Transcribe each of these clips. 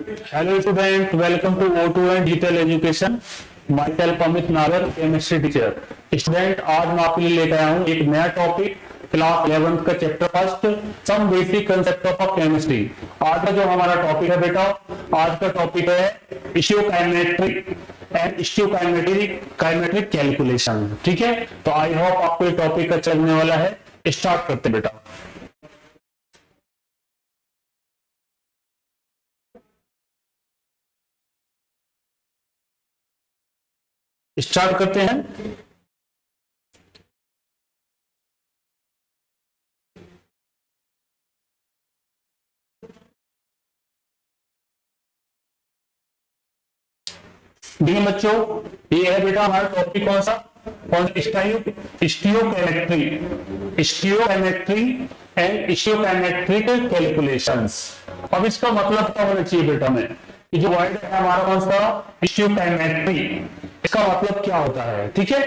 Hello student, welcome to O2 and Digital Education. Myself Amit Nagar, chemistry teacher. Student आज मैं आपके लिए लेकर आया हूँ एक नया टॉपिक क्लास 11th का chapter first some basic concept of chemistry. आज का जो हमारा टॉपिक है बेटा, आज का टॉपिक है स्टियोकाइनेमेट्रिक एंड स्टियोकाइनेमेट्रिक कैलकुलेशन। ठीक है, तो आई होप आपको ये टॉपिक अच्छा लगने वाला है। स्टार्ट करते बेटा। स्टार्ट करते हैं। देखिए बच्चों, ये है बेटा हमारा टॉपिक कौन सा, स्टियोकेमेट्री एंड स्टियोकाइनेमेट्रिक कैलकुलेशंस। अब इसका मतलब क्या होना चाहिए बेटा में, ये जो वर्ड है हमारा कौन सा, स्टियोकाइनेमेट्री, इसका मतलब क्या होता है। ठीक है,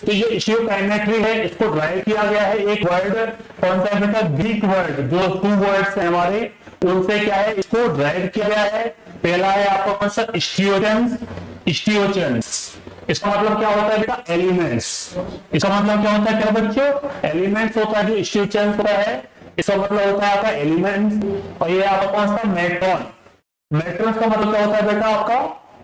तो ये स्टियोकाइनेमेट्री है, इसको ड्राइव किया गया है एक वर्ड कौन सा है बेटा, ग्रीक वर्ड, जो 2 वर्ड्स है हमारे उनसे क्या है इसको ड्राइव किया गया है। पहला है आपका कौन सा, स्टियोचेंस। इसका मतलब क्या होता है बेटा, एलिमेंट्स। इसका मतलब क्या होता है क्या बच्चों, एलिमेंट्स होता है जो स्टियोचेंस होता है, इसका मतलब होता है आपका एलिमेंट्स। और ये आपका कौन सा, मेट्रॉन। मेट्रॉन का मतलब क्या होता है बेटा आपका,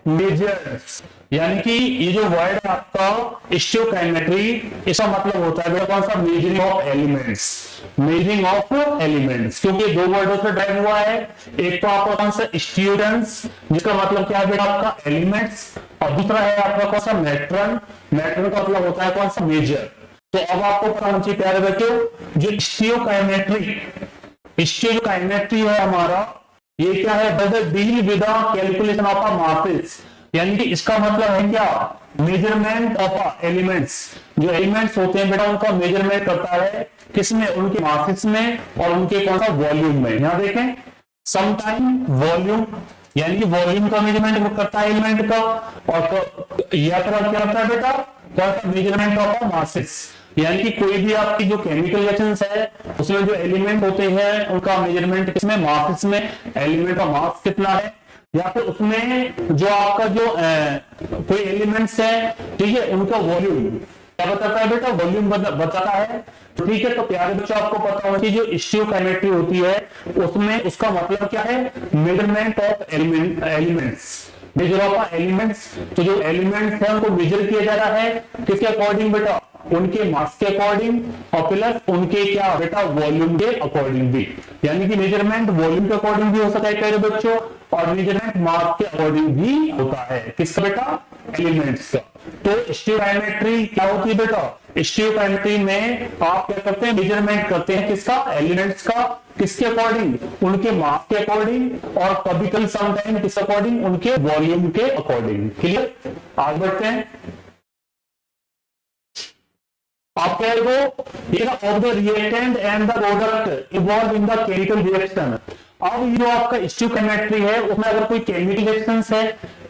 मेजर्स। यानी कि ये जो वर्ड है आपका स्टियोकाइनेमेट्री, इसका मतलब होता है बेटा कौन सा, measuring of elements. Measuring of elements, क्योंकि 2 वर्डों से ड्राइव हुआ है। एक तो आपका कौन सा, स्टियोडेंट्स, जिसका मतलब क्या है बेटा आपका एलिमेंट्स, और दूसरा है आपका कौन सा, मेट्रॉन। मेट्रॉन का मतलब होता है कौन सा, मेजर। तो अब आपको पता होना चाहिए प्यारे बच्चों, जो स्टियोकाइनेमेट्री है हमारा, ये क्या है, does deal with the calculation of a masses. यानी कि इसका मतलब है क्या, मेजरमेंट ऑफ एलिमेंट्स। जो एलिमेंट्स होते हैं बेटा उनका मेजरमेंट करता है किसमें, उनके मासेस में और उनके कौन सा, वॉल्यूम में। यहां देखें, समटाइम वॉल्यूम, यानी कि वॉल्यूम का मेजरमेंट करता है एलिमेंट का, और या क्या करता है बेटा, कौन सा, मेजरमेंट ऑफ मासेस। यानी कि कोई भी आपकी जो केमिकल रिएक्शंस है उसमें जो एलिमेंट होते हैं उनका मेजरमेंट किसमें, मासेस में। एलिमेंट का मास कितना है, या फिर उसमें जो आपका जो कोई एलिमेंट्स है, ठीक है, उनका वॉल्यूम क्या बताता है बेटा, वॉल्यूम बताता है। तो ठीक है, तो प्यारे बच्चों आपको पता होना चाहिए जो स्टियोकाइनेमेट्री होती है उसमें उसका मतलब क्या है, measurement of elements, measure of elements. तो जो एलिमेंट्स है उनको मेजर किया जा रहा है किसके अकॉर्डिंग बेटा, उनके मास के अकॉर्डिंग, और प्लस उनके क्या बेटा, वॉल्यूम के अकॉर्डिंग भी। यानी कि मेजरमेंट वॉल्यूम के अकॉर्डिंग भी हो सकता है प्यारे बच्चों, और मेजरमेंट मास के अकॉर्डिंग भी होता है। किसका बेटा, एलिमेंट्स का। तो स्टियोकाइनेमेट्री क्या होती है बेटा, स्टियोकाइनेमेट्री में आप क्या करते हैं, मेजरमेंट करते हैं किसका, एलिमेंट्स का। किसके अकॉर्डिंग, उनके मास के अकॉर्डिंग, और कभी कभी समटाइम किस अकॉर्डिंग, उनके वॉल्यूम के अकॉर्डिंग। क्लियर, आगे बढ़ते हैं। आप कह रहे हो of the reactant and the product involve in the chemical reaction. अब ये जो आपका स्टियोकाइनेमेट्री है उसमें अगर कोई केमिकल रिएक्शंस है,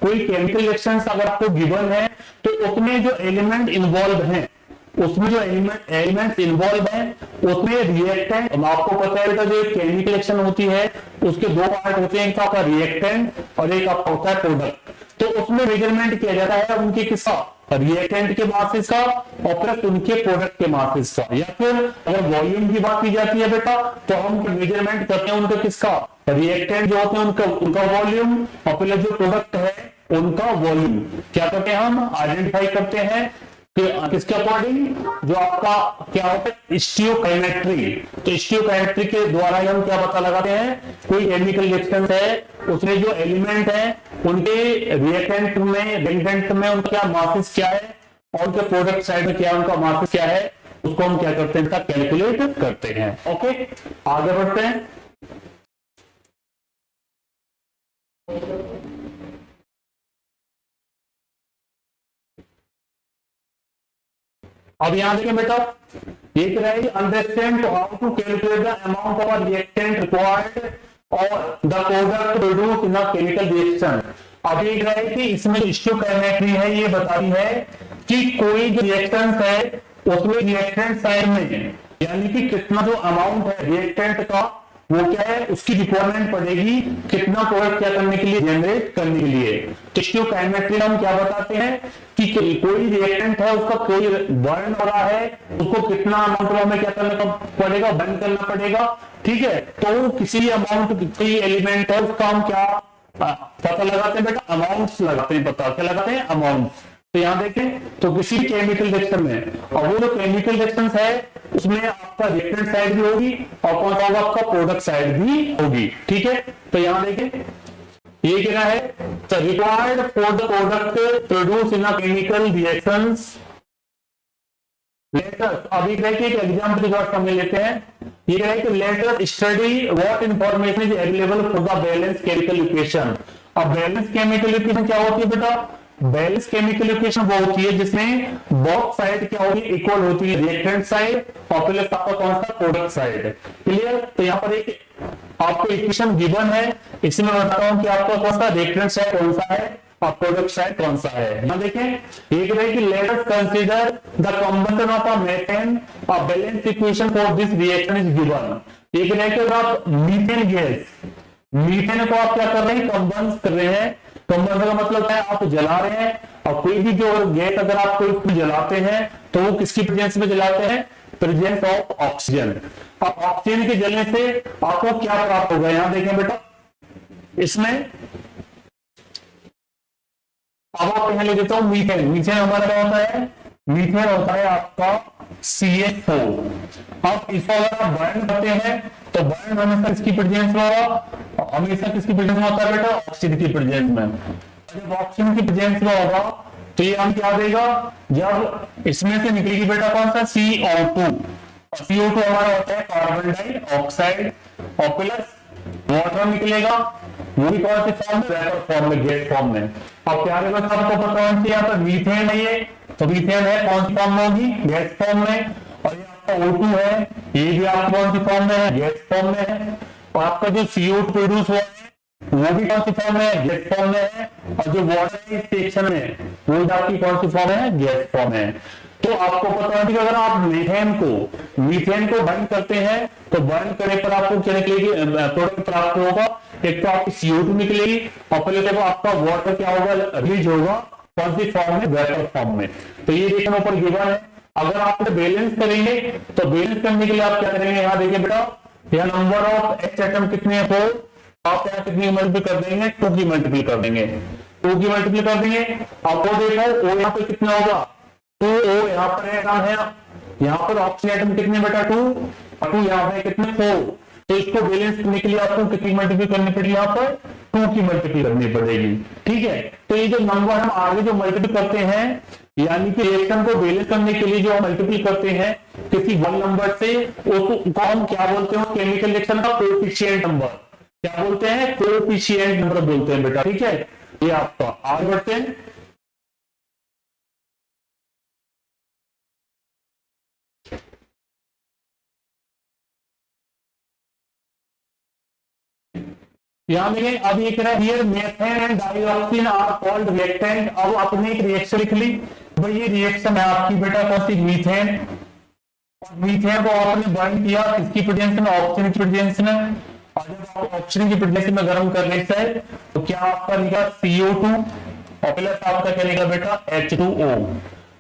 कोई केमिकल रिएक्शंस अगर आपको गिवन है, तो उसमें जो एलिमेंट इन्वॉल्व हैं, उसमें जो एलिमेंट्स इन्वॉल्व हैं उसमें रिएक्टेंट, आपको पता है जो केमिकल रिएक्शन होती है उसके 2 पार्ट होते हैं, एक आपका रिएक्टेंट और एक आपका होता है प्रोडक्ट। तो उसमें मेजरमेंट किया जाता है उनके किसका, रिएक्टेंट के मासेस का, और प्लस उनके प्रोडक्ट के मासेस का। या फिर अगर वॉल्यूम की बात की जाती है बेटा, तो हम मेजरमेंट करते हैं उनका किसका, रिएक्टेंट जो होते हैं उनका वॉल्यूम, और प्लस जो प्रोडक्ट है उनका वॉल्यूम क्या करते हैं, हम आइडेंटिफाई करते हैं कि किसके अकॉर्डिंग, जो आपका क्या होता है, स्टियोकाइनेमेट्री। तो स्टियोकाइनेमेट्री के द्वारा हम क्या पता लगाते हैं, कोई केमिकल रिएक्शन है उसमें जो एलिमेंट है उनके रिएक्टेंट में उनका क्या मासेस क्या है, और उनके प्रोडक्ट साइड में क्या उनका मासेस क्या है, उसको हम क्या करते हैं, कैलकुलेट करते हैं। ओके, आगे बढ़ते हैं। अब यहां देखें बेटा, ये कह रहा है understand how to calculate the amount of reactant required और the product produce in a chemical reaction. अब ये कह रहा है कि इसमें स्टियोकाइनेमेट्री है, ये बताती है कि कोई जो रिएक्टेंट है उसमें रिएक्टेंट साइड में यानी कि कितना जो अमाउंट है रिएक्टेंट का वो क्या है, उसकी रिक्वायरमेंट पड़ेगी कितना प्रोडक्ट क्या करने के लिए, जनरेट करने के लिए। तो स्टोइकोमेट्री हम क्या बताते हैं कि कोई रिएक्टेंट है, उसका कोई बर्न हो रहा है, उसको कितना अमाउंट में क्या करना पड़ेगा, बर्न करना पड़ेगा, ठीक है। तो किसी अमाउंट कोई एलिमेंट है, उसका हम क्या पता लगाते हैं बेटा, अमाउंट्स लगाते हैं, पता क्या लगाते हैं, अमाउंट्स। तो यहां देखें तो किसी भी केमिकल रिएक्शन में, और वो जो केमिकल रिएक्शन है उसमें आपका रिएक्टेंट साइड भी होगी और कौन सा होगा, आपका प्रोडक्ट साइड भी होगी, ठीक है। तो यहां देखें ये क्या है, तो required for the product produce in a chemical reactions letters. अभी देखिए एक एग्जाम्पल के साथ समझ लेते हैं। ये है कि later study what information is available for the balance chemical equation. अब बैलेंस केमिकल इक्वेशन क्या होती है बेटा, बैलेंस केमिकल इक्वेशन वो होती है जिसमें बोथ साइड क्या होगी, इक्वल होती है, रिएक्टेंट साइड और प्लस आपका कौन सा, प्रोडक्ट साइड। क्लियर। तो यहाँ पर एक आपको इक्वेशन गिवन है, इसमें बताता हूं कि आपका कौन सा रिएक्टेंट साइड कौन सा है और प्रोडक्ट साइड कौन सा है। यहां देखें एक है कि let us consider the combustion of a methane, a balance equation for this reaction is given. एक है कि आप मीथेन गैस, मीथेन को आप क्या कर रहे हैं, कंबन कर रहे हैं। कंबन का मतलब है आप जला रहे हैं, और कोई भी जो गैस अगर आप कोई जलाते हैं तो वो किसकी प्रेजेंस में जलाते हैं, प्रेजेंस ऑफ ऑक्सीजन। अब ऑक्सीजन के जलने से आपको क्या प्राप्त होगा, यहां देखें बेटा इसमें अब आप यहां ले देता हूं मीथेन। मीथेन हमारा क्या होता है, मीथेन होता है आपका CH4। अब इसको अगर आप बर्न करते हैं तो बर्न हमेशा किसकी प्रेजेंस में होगा, हमेशा किसकी प्रेजेंस में होता है बेटा, ऑक्सीजन की प्रेजेंस में। जब ऑक्सीजन की प्रेजेंस में होगा तो ये हम क्या देगा, जब इसमें से निकलेगी बेटा कौन सा, CO2। CO2 हमारा होता है कार्बन डाइऑक्साइड और प्लस वाटर निकलेगा, वो भी कौन से फॉर्म में, वेपर फॉर्म में, गैस फॉर्म में। अब प्यारे बच्चों आपको पता होना चाहिए यहाँ पर मीथेन है, ये तो मीथेन है कौन सी फॉर्म में होगी, गैस फॉर्म में। और ये आपका O2 है, ये भी आपका कौन सी फॉर्म में है, गैस फॉर्म में है। और आपका जो CO2 प्रोड्यूस हुआ है वो भी कौन सी फॉर्म में है, गैस फॉर्म में है। और जो वाटर है इस सेक्शन में वो भी आपकी कौन सी फॉर्म है, गैस फॉर्म है। तो आपको पता है कि अगर आप मीथेन को बर्न करते हैं तो बर्न करने पर आपको क्या निकलेगी, प्रोडक्ट प्राप्त होगा। एक तो आपकी CO2 निकलेगी और पहले देखो आपका वाटर क्या होगा, रिलीज होगा कौन सी फॉर्म में, वेपर फॉर्म में। तो ये देखने ऊपर गिवन है। अगर आप बैलेंस करेंगे तो बैलेंस करने के लिए आप क्या करेंगे, यहाँ देखिए बेटा यहाँ नंबर ऑफ H एटम कितने हैं, 4। आप यहाँ कितनी मल्टीप्लाई कर देंगे, 2 की मल्टीप्लाई कर देंगे, 2 की मल्टीप्लाई कर देंगे। अब वो देखो ओ यहाँ पे कितना होगा, 2O यहाँ पर है, यहाँ पर ऑक्सीजन एटम कितने बेटा, 2 और 2 यहाँ पे कितने, 4। तो इसको बैलेंस करने के लिए आपको कितनी मल्टीप्लाई करनी पड़ेगी, यहाँ पर 2 की मल्टीप्लाई करनी पड़ेगी, ठीक है। तो ये जो नंबर हम आगे जो मल्टीप्लाई करते हैं, यानी कि रिएक्शन को बैलेंस करने के लिए जो हम मल्टीप्लाई करते हैं किसी वन नंबर से, उसको हम क्या बोलते हैं, केमिकल रिएक्शन का कोएफिशिएंट नंबर, क्या बोलते हैं, कोएफिशिएंट नंबर बोलते हैं बेटा, ठीक है। ये आपका आगे बढ़ते हैं। यहां देखें अब ये कह रहा है here methane and dioxin are called reactant. अब आपने एक रिएक्शन लिख ली, भाई ये रिएक्शन है आपकी बेटा कौन सी, मीथेन। मीथेन को आपने बर्न किया किसकी प्रेजेंस में, ऑक्सीजन की प्रेजेंस में। और जब आप ऑक्सीजन की प्रेजेंस में गर्म करने से तो क्या आपका निकला CO2 और प्लस आपका क्या निकला बेटा, H2O।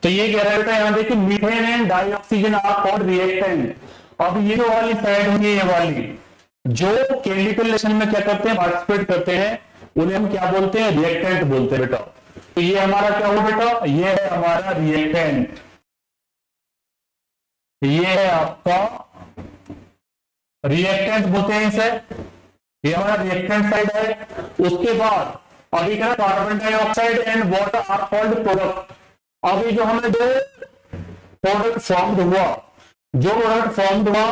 तो ये कह रहा है बेटा यहाँ देखिए methane and dioxygen are called reactant. अब ये जो वाली साइड होगी, ये वाली जो केमिकल रिएक्शन में क्या करते हैं, पार्टिसिपेट करते हैं, उन्हें हम क्या बोलते हैं, रिएक्टेंट बोलते हैं बेटा। तो ये हमारा क्या हुआ बेटा, ये है हमारा रिएक्टेंट, ये है आपका रिएक्टेंट बोलते हैं इसे, ये हमारा रिएक्टेंट साइड है। उसके बाद अभी क्या, carbon dioxide and water are called product. अभी जो हमें दो प्रोडक्ट फॉर्म हुआ, जो प्रोडक्ट फॉर्म हुआ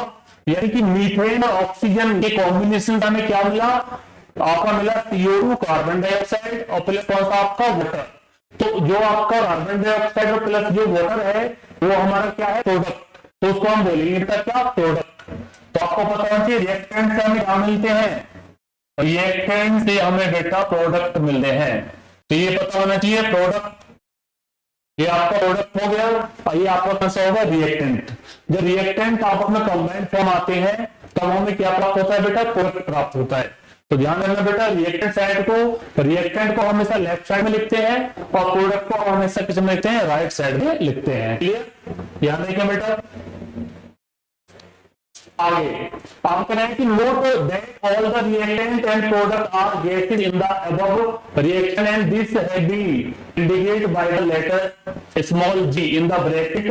यानी कि मीथेन और ऑक्सीजन के कॉम्बिनेशन हमें क्या मिला, आपका मिला CO2 कार्बन डाइऑक्साइड और प्लस कौन सा आपका वाटर। तो जो आपका कार्बन डाइऑक्साइड और प्लस जो वाटर है वो हमारा क्या है, प्रोडक्ट। तो उसको हम बोलेंगे बेटा क्या, प्रोडक्ट। तो आपको पता होना चाहिए रिएक्टेंट से हमें क्या मिलते हैं, रिएक्टेंट से हमें बेटा प्रोडक्ट मिलते हैं। तो ये पता होना चाहिए प्रोडक्ट, ये आपका प्रोडक्ट हो गया और ये आपका कौन सा होगा, रिएक्टेंट। जब रिएक्टेंट आपस में कंबाइंड फॉर्म आते हैं तब हमें क्या प्राप्त होता है बेटा, प्रोडक्ट प्राप्त होता है। तो ध्यान रखना बेटा, रिएक्टेंट को हमेशा लेफ्ट साइड में लिखते हैं और प्रोडक्ट को हमेशा किस में लिखते हैं, राइट साइड में लिखते हैं। क्लियर, ध्यान रखें बेटा। आगे आप कह रहे हैं कि note that all the reactant and product are gases in the above reaction and this have been indicated by the letter small G in the bracket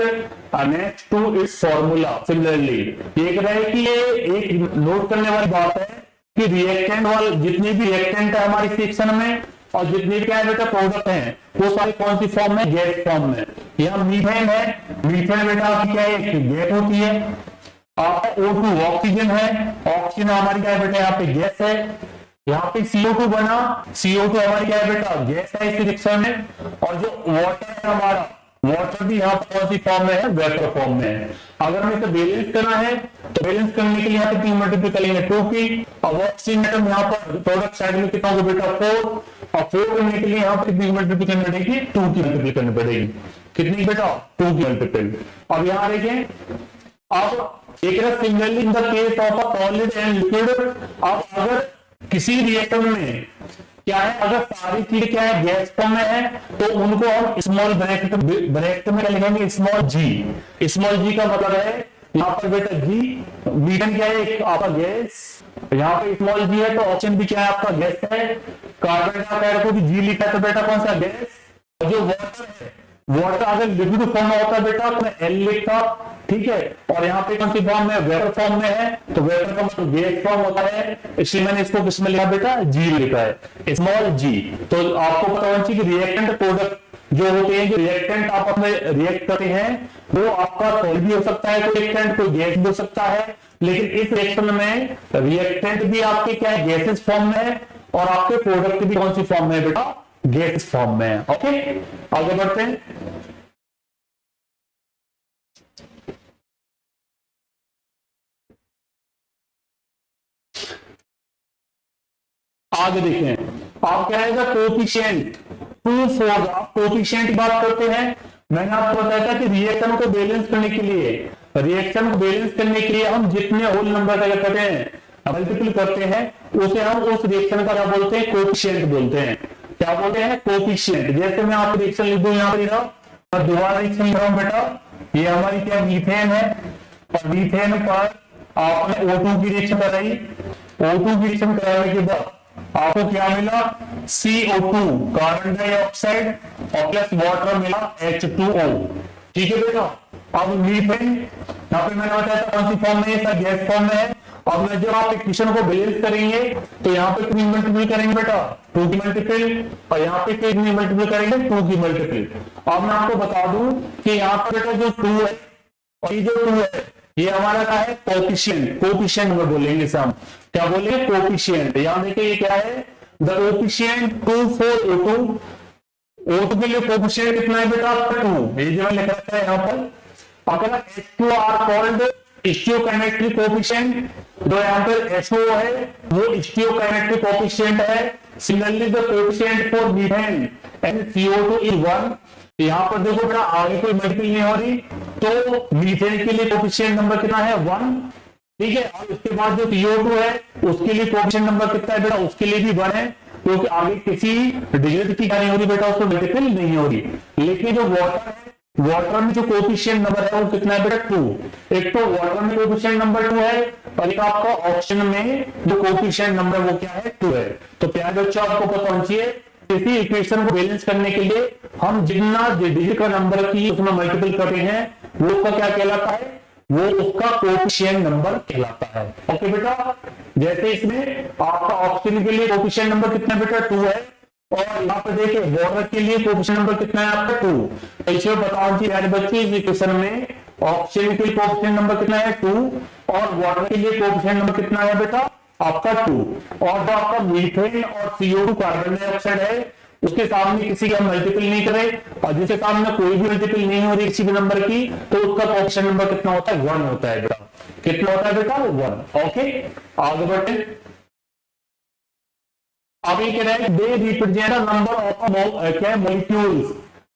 next to its formula. Similarly ये कह रहा है कि ये एक note करने वाली बात है कि रिएक्टेंट वाले जितने भी रिएक्टेंट है हमारी सेक्शन में और जितने भी क्या है बेटा प्रोडक्ट हैं वो सारी कौन सी फॉर्म में, गैस फॉर्म में। यहाँ मीथेन है, मीथेन बेटा आपकी क्या है, एक गैस होती है। O2 ऑक्सीजन है, ऑक्सीजन हमारी क्या है बेटा यहाँ पे गैस है। यहाँ पे CO2 बना, CO2 हमारी क्या है बेटा गैस है इस रिएक्शन में। और जो वाटर है हमारा, वाटर भी यहाँ पर कौन सी फॉर्म में है, वेपर फॉर्म में है। अगर हमें इसे बैलेंस करना है तो बैलेंस करने के लिए यहाँ पे 3 मल्टीप्लाई करेंगे 2 की। अब ऑक्सीजन एटम यहाँ पर प्रोडक्ट साइड में कितना होगा बेटा 4, और 4 करने के लिए यहाँ पे कितनी मल्टीप्लाई करनी पड़ेगी, 2 की मल्टीप्लाई करनी पड़ेगी। कितनी बेटा 2 की मल्टीप्लाई। अब यहाँ देखें, अब एक similarly in the case of a solid and liquid, अब अगर किसी रिएक्टर में क्या है, अगर सारी चीज क्या है गैस फॉर्म में है तो उनको हम स्मॉल ब्रैकेट में क्या लिखेंगे, स्मॉल जी। स्मॉल जी का मतलब है यहाँ पर बेटा जी, मीडियम क्या है एक आपका गैस, यहाँ पे स्मॉल जी है तो ऑप्शन भी क्या है आपका गैस है। कार्बन डाइऑक्साइड को भी जी लिखा है तो बेटा कौन सा गैस। और जो वाटर है, वाटर अगर लिक्विड फॉर्म में होता है बेटा तो मैं एल लिखता, ठीक है। और यहाँ पे कौन सी फॉर्म में, वेपर फॉर्म में है तो वेपर का मतलब गैस फॉर्म होता है, इसलिए मैंने इसको किसमें लिखा बेटा, जी लिखा है, स्मॉल जी। तो आपको पता होना चाहिए कि रिएक्टेंट प्रोडक्ट जो होते हैं, जो रिएक्टेंट आप अपने रिएक्ट करते हैं वो आपका सॉलिड भी हो सकता है, कोई रिएक्टेंट कोई गैस भी हो सकता है। लेकिन इस रिएक्शन में रिएक्टेंट भी आपके क्या है गैसेस फॉर्म में है और आपके प्रोडक्ट भी कौन सी फॉर्म में है बेटा, गैस फॉर्म में है। ओके, आगे बढ़ते हैं। आगे देखें, आप क्या है कोएफिशिएंट 2 4 कोएफिशिएंट की बात करते हैं। मैंने आपको बताया था कि रिएक्शन को बैलेंस करने के लिए हम जितने होल नंबर का करते हैं मल्टीपल करते हैं उसे हम उस रिएक्शन का क्या बोलते हैं, कोएफिशिएंट बोलते हैं। क्या बोलते हैं, कोएफिशिएंट। जैसे मैं आपको रिएक्शन लिख दूं, यहाँ पे मैं दोबारा रिएक्शन लिख रहा हूं बेटा, ये हमारी क्या मीथेन है और मीथेन पर आपने O2 की रिएक्शन कराई। O2 की रिएक्शन कराने के बाद आपको क्या मिला, CO2 कार्बन डाइऑक्साइड और प्लस वाटर मिला H2O। ठीक है बेटा। अब मीथेन यहाँ पे मैंने बताया था कौन सी फॉर्म में है, गैस फॉर्म में है। अब जब आप इक्वेशन को बैलेंस करेंगे तो यहाँ पे कितनी मल्टीपल करेंगे बेटा, 2 की मल्टीपल, और यहाँ पे कितनी मल्टीपल करेंगे, 2 की मल्टीपल। अब मैं आपको बता दूं कि यहाँ पर बेटा जो 2 है और ये जो 2 है ये हमारा क्या है, कोएफिशिएंट में बोलेंगे हम, क्या बोलेंगे, कोएफिशिएंट। यहां देखिए ये क्या है, द कोएफिशिएंट 2 4 O2 के लिए कोएफिशिएंट कितना है बेटा, 2। ये जो मैं लिख रखा है यहाँ पर। अगर H2 आर कॉल्ड स्टियोकाइनेटिक कोएफिशिएंट, जो यहाँ पर SO है वो स्टियोकाइनेटिक कोएफिशिएंट है। Similarly the coefficient for methane and CO2 is 1। यहाँ पर देखो बेटा आगे कोई मल्टीपल नहीं हो रही तो मीथेन के लिए कोएफिशिएंट नंबर कितना है, 1। ठीक है। और उसके बाद जो CO2 है उसके लिए कोएफिशिएंट नंबर कितना है बेटा, उसके लिए भी 1 है, क्योंकि आगे किसी डिजिट की क्या नहीं हो रही बेटा, उसको मल्टीपल नहीं हो रही। लेकिन जो वाटर है, वाटर में जो कोएफिशिएंट नंबर है वो कितना है बेटा, 2। एक तो वाटर में कोएफिशिएंट नंबर 2 है और एक आपका ऑप्शन में जो कोएफिशिएंट नंबर वो क्या है, 2 है। तो प्यारे बच्चों आपको पता होना चाहिए इसी इक्वेशन को बैलेंस करने के लिए हम जितना डिजिट का नंबर की उसमें मल्टीपल करते हैं वो उसका क्या कहलाता है, वो उसका कोएफिशिएंट नंबर कहलाता है। ओके बेटा। जैसे इसमें आपका ऑप्शन के लिए कोएफिशिएंट नंबर कितना बेटा, 2 है। और यहाँ पे देखिए वाटर के लिए कोएफिशिएंट नंबर कितना है आपका, 2। तो इसमें बताओ जी यार बच्चे इस इक्वेशन में ऑप्शन के लिए कोएफिशिएंट नंबर कितना है, 2, और वाटर के लिए कोएफिशिएंट नंबर कितना है बेटा आपका, 2। और जो आपका मीथेन और CO2 कार्बन डाइऑक्साइड है उसके सामने किसी का मल्टीपल नहीं करे, और जिसके सामने कोई भी मल्टीपल नहीं हो रही किसी भी नंबर की तो उसका कोएफिशिएंट नंबर कितना होता है, 1 होता है बेटा। कितना होता है बेटा, 1। ओके, आगे बढ़ते। अब ये कह रहा है दे रिप्रेजेंट नंबर ऑफ क्या मॉलिक्यूल्स।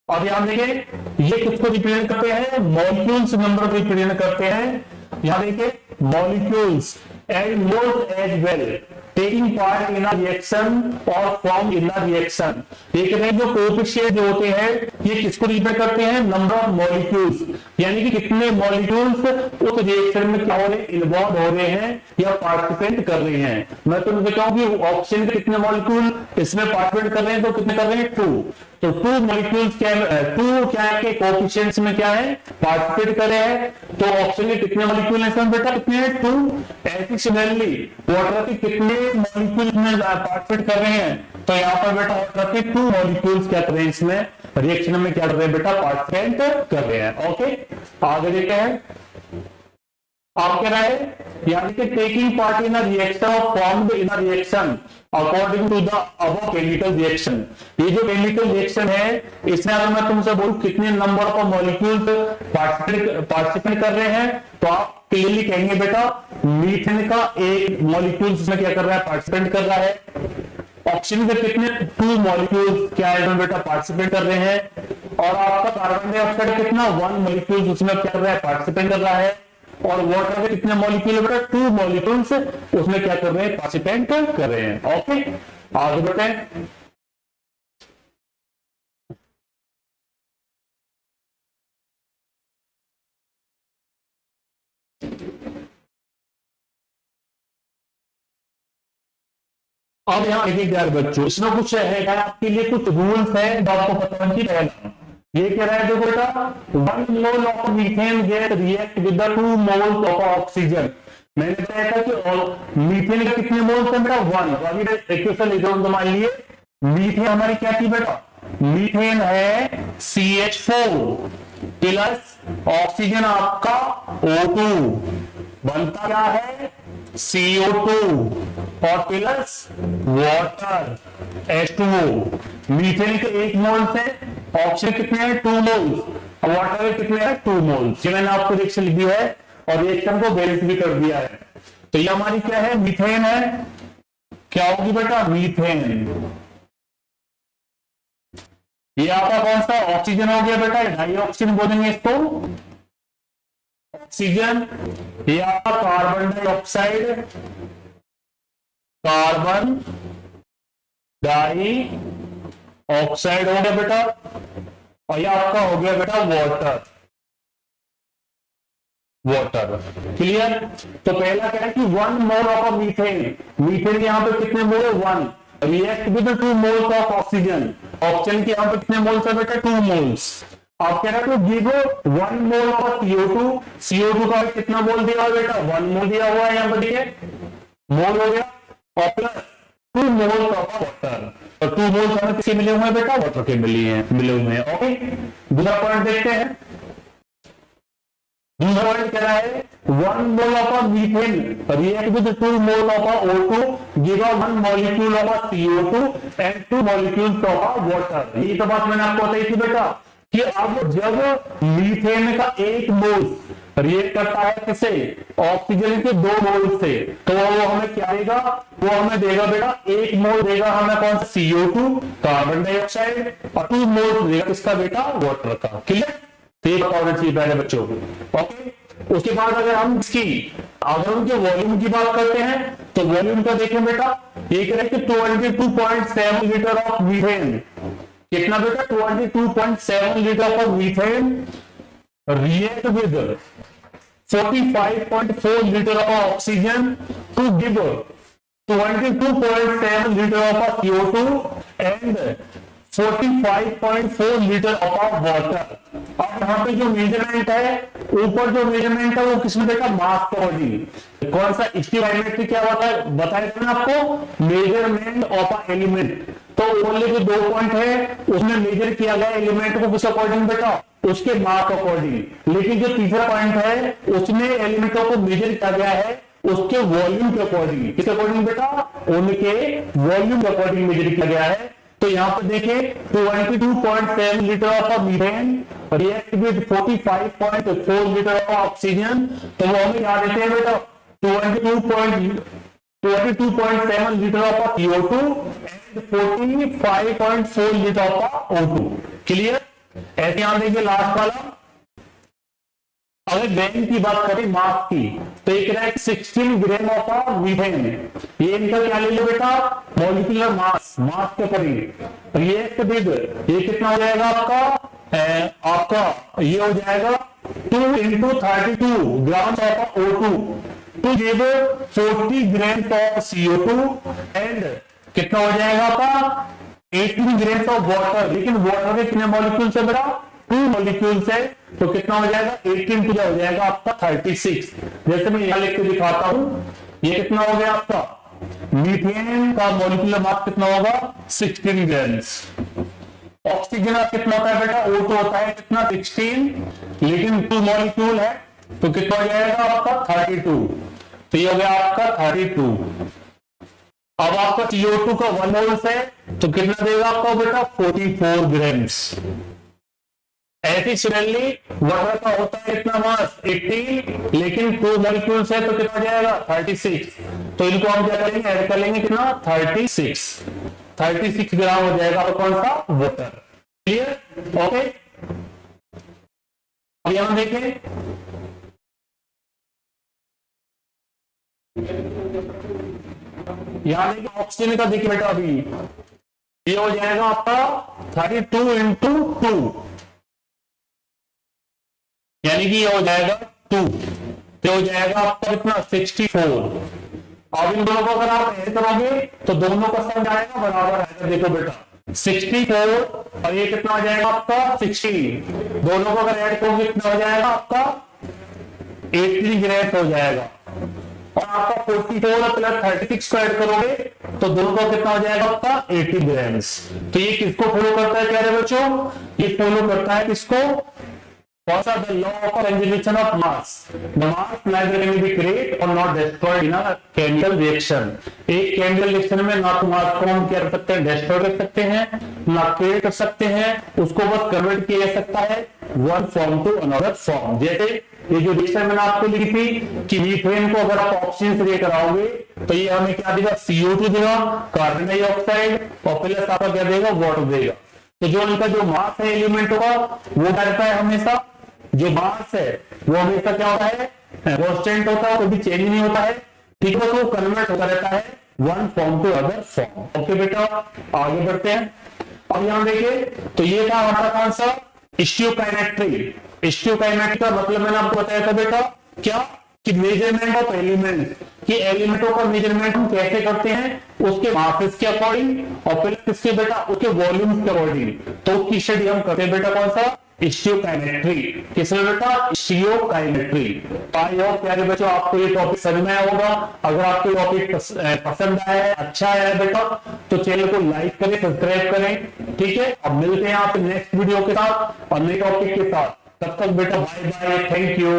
अब यहां देखिए ये किसको रिप्रेजेंट करते हैं, मॉलिक्यूल्स नंबर को रिप्रेजेंट करते हैं। यहां देखिए molecules and moles as well taking part in a reaction or form in a reaction। ये कहते हैं जो कोएफिशिएंट जो होते हैं ये किसको रिप्रेजेंट करते हैं, नंबर ऑफ मॉलिक्यूल्स, यानी कि कितने मॉलिक्यूल्स उस रिएक्शन में क्या हो रहे हैं, इन्वॉल्व हो रहे हैं या पार्टिसिपेट कर रहे हैं। मैं तुमसे कहूं कि ऑप्शन के कितने मॉलिक्यूल इसमें पार्टिसिपेट कर रहे हैं, तो कितने कर रहे हैं, 2। तो 2 मॉलिक्यूल्स क्या है, 2 क्या है के कोएफिशिएंट्स में क्या है, पार्टिसिपेट कर रहे हैं। तो ऑप्शन के कितने मॉलिक्यूल हैं बेटा, कितने हैं, 2। ऐसी सिमिलरली वाटर के कितने मॉलिक्यूल में पार्टिसिपेट कर रहे हैं, तो यहाँ पर बेटा वाटर के 2 मॉलिक्यूल्स क्या कर रहे हैं, इसमें रिएक्शन में क्या कर रहे हैं बेटा, पार्टिसिपेट कर रहे हैं। ओके, आगे देखते हैं। आप कह रहे हैं यानी कि taking part in a reaction और formed in a reaction according to the above chemical reaction. ये जो केमिकल रिएक्शन है इसमें अगर मैं तुमसे बोलूं कितने नंबर ऑफ मॉलिक्यूल्स पार्टिसिपेट कर रहे हैं, तो आप क्लियरली कहेंगे बेटा मीथेन का एक मॉलिक्यूल इसमें क्या कर रहा है, पार्टिसिपेट कर रहा है। ऑक्सीजन के कितने 2 मॉलिक्यूल्स क्या है बेटा, पार्टिसिपेट कर रहे हैं। और आपका कार्बन डाइऑक्साइड कितना 1 मॉलिक्यूल उसमें क्या कर रहा है, पार्टिसिपेट कर रहा है। और वाटर के कितने मॉलिक्यूल बेटा, 2 मॉलिक्यूल्स उसमें क्या कर रहे हैं, पार्टिसिपेट कर रहे हैं। ओके, आगे बढ़ते हैं। अब यहाँ देखिए यार बच्चों, इसमें कुछ है आपके लिए कुछ रूल्स है जो आपको पता होना चाहिए। पहला ये कह रहा है जो बेटा 1 mole of methane gas react with the 2 moles of oxygen. मैंने बताया था कि मीथेन के कितने मोल्स हैं बेटा, 1। तो अभी इक्वेशन लिख रहा हूं, मान लिए मीथेन हमारी क्या थी बेटा, मीथेन है CH4 प्लस ऑक्सीजन आपका O2, बनता क्या है CO2 और प्लस वाटर H2O। मीथेन के 1 मोल से ऑक्सीजन कितने हैं, 2 मोल्स, और वाटर के कितने हैं, 2 मोल्स। ये मैंने आपको रिएक्शन लिख दिया है और रिएक्शन को बैलेंस भी कर दिया है। तो ये हमारी क्या है, मीथेन है। क्या होगी बेटा, मीथेन। ये आपका कौन सा ऑक्सीजन हो गया बेटा, डाइऑक्सीजन बोलेंगे इसको, ऑक्सीजन। ये आपका carbon dioxide, carbon dioxide हो गया बेटा। और ये आपका हो गया बेटा वाटर, वाटर। क्लियर। तो पहला क्या है कि 1 मोल ऑफ मीथेन, मीथेन के यहां पे कितने मोल है, 1, react with 2 moles of oxygen, oxygen के यहां पे कितने मोल्स है बेटा, 2 मोल्स। आप कह रहे हो give 1 mole of CO2, CO2 का कितना मोल दिया हुआ बेटा, 1 मोल दिया हुआ है, यहां पर देखिए मोल हो गया, और प्लस 2 मोल्स ऑफ वाटर। और 2 मोल्स हमें किसके मिले हुए हैं बेटा, वाटर के मिले हुए हैं। ओके, दूसरा पॉइंट देखते हैं। दूसरा पॉइंट कह रहा है 1 mole of methane react with 2 mole of O2 give 1 molecule of CO2 and 2 molecules of water. ये तो बात मैंने आपको बताई थी बेटा कि अब जब मीथेन का 1 मोल रिएक्ट करता है किसे, ऑक्सीजन के 2 मोल से, तो वो हमें क्या देगा, वो हमें देगा बेटा 1 मोल देगा हमें कौन सा, CO2 कार्बन डाइऑक्साइड, और 2 मोल देगा किसका बेटा, वाटर का। क्लियर। तो ये बताना चाहिए पहले बच्चों को। ओके, उसके बाद अगर हम अगर उनके वॉल्यूम की बात करते हैं तो वॉल्यूम का देखें बेटा, ये कह रहे हैं कि 22.7 लीटर ऑफ मीथेन, कितना बेटा, 22.7 litre of methane react with 45.4 liter of oxygen to give 22.7 liter of CO2 and 45.4 liter of water। अब यहाँ पे जो मेजरमेंट है, ऊपर जो मेजरमेंट है वो किसमें देखा, मास अकॉर्डिंग। कौन सा स्टीरियोमेट्री क्या बताया था आपको, मेजरमेंट ऑफ एलिमेंट। तो ओनली जो 2 पॉइंट है उसमें मेजर किया गया एलिमेंट को किस अकॉर्डिंग बेटा, उसके मास अकॉर्डिंग। लेकिन जो तीसरा पॉइंट है उसमें एलिमेंटों को मेजर किया गया है उसके वॉल्यूम के अकॉर्डिंग। किस अकॉर्डिंग बेटा, उनके वॉल्यूम के अकॉर्डिंग मेजर किया गया है। तो यहाँ पर देखिए 22.7 litre of methane react with 45.4 litre of oxygen. तो वो हमें याद देते हैं बेटा 22.7 litre of CO2 and 45.4 litre of O2। Clear. ऐसे यहां देखिए लास्ट वाला अगर ग्राम की बात करें मास की, तो एक रहा है 16 ग्राम ऑफ मीथेन। ये इनका क्या ले लो बेटा, मॉलिक्यूलर मास, मास के करेंगे रिएक्ट विद, ये कितना हो जाएगा आपका, आपका ये हो जाएगा 2 into 32 gram of O2 to give 40 gram of CO2 and कितना हो जाएगा आपका 18 ग्राम ऑफ वाटर। लेकिन वाटर के कितने मॉलिक्यूल से बेटा, 2 मॉलिक्यूल से, तो कितना हो जाएगा 18 टू हो जाएगा आपका 36। जैसे मैं यहां लिख के दिखाता हूं, ये कितना हो गया आपका, मीथेन का मॉलिक्यूलर मास कितना होगा 16 ग्राम्स। ऑक्सीजन का कितना होता है बेटा, O2 होता है कितना 16, लेकिन 2 मॉलिक्यूल है तो कितना हो जाएगा आपका 32। तो ये हो गया आपका 32। अब आपका CO2 का 1 मोल है तो कितना देगा आपका बेटा 44 ग्राम्स। ऐसी सिमिलरली वाटर का होता है कितना मास 18, लेकिन 2 मॉलिक्यूल्स है तो कितना जाएगा 36। तो इनको हम क्या करेंगे, ऐड कर लेंगे कितना 36 ग्राम हो जाएगा और कौन सा वाटर। Clear, okay. अब यहां देखें, यहां देखिए ऑक्सीजन का, देखिए बेटा अभी ये हो जाएगा आपका 32 into 2, यानी कि ये हो जाएगा 2, तो हो जाएगा आपका कितना 64। अब इन दोनों को अगर आप ऐड करोगे तो दोनों का सम आएगा बराबर आएगा। देखो बेटा 64 और ये कितना हो जाएगा आपका 16, दोनों को अगर ऐड करोगे कितना हो जाएगा आपका 80 ग्राम हो जाएगा। और आपका 44 प्लस 36 को ऐड करोगे तो दोनों का कितना हो जाएगा आपका 80 ग्राम्स। तो ये किसको फॉलो करता है प्यारे बच्चों, ये फॉलो करता है किसको, What are the law of conservation of mass? The mass neither can be created or not destroyed in a chemical reaction. एक केमिकल रिएक्शन में ना तो मास को हम क्या कर सकते हैं, डिस्ट्रॉय कर सकते हैं, ना क्रिएट कर सकते हैं, उसको बस कन्वर्ट किया जा सकता है one form to another form. जैसे ये जो रिएक्शन मैंने आपको लिखी थी कि मीथेन को अगर आप ऑक्सीजन से रिएक्ट कराओगे तो ये हमें क्या देगा, CO2 देगा, कार्बन डाइऑक्साइड, और प्लस आपका क्या देगा, वाटर देगा। तो जो इनका जो मास है एलिमेंटों का वो क्या रहता है, हमेशा जो मास है वो हमेशा क्या होता है, कांस्टेंट होता है, कभी चेंज नहीं होता है। ठीक है, तो कन्वर्ट होता रहता है one form to other form. Okay बेटा, आगे बढ़ते हैं। अब यहां देखिए, तो ये था हमारा कौन सा, स्टियोकाइनेट्री। स्टियोकाइनेट्री का मतलब मैंने आपको बताया था बेटा क्या, कि मेजरमेंट ऑफ एलिमेंट, कि एलिमेंटों का मेजरमेंट हम कैसे करते हैं, उसके मासेस के अकॉर्डिंग और फिर किसके बेटा, उसके वॉल्यूम के अकॉर्डिंग। तो उसकी स्टडी हम करते हैं बेटा कौन सा, स्टियोकाइनेट्री। किसमें बेटा, स्टियोकाइनेट्री। आई होप प्यारे बच्चों आपको ये टॉपिक समझ में आया होगा। अगर आपको टॉपिक पसंद आया है, अच्छा आया बेटा, तो चैनल को लाइक करें, सब्सक्राइब करें। ठीक है, अब मिलते हैं आपके नेक्स्ट वीडियो के साथ और नए टॉपिक के साथ। तब तक बेटा बाय बाय, थैंक यू।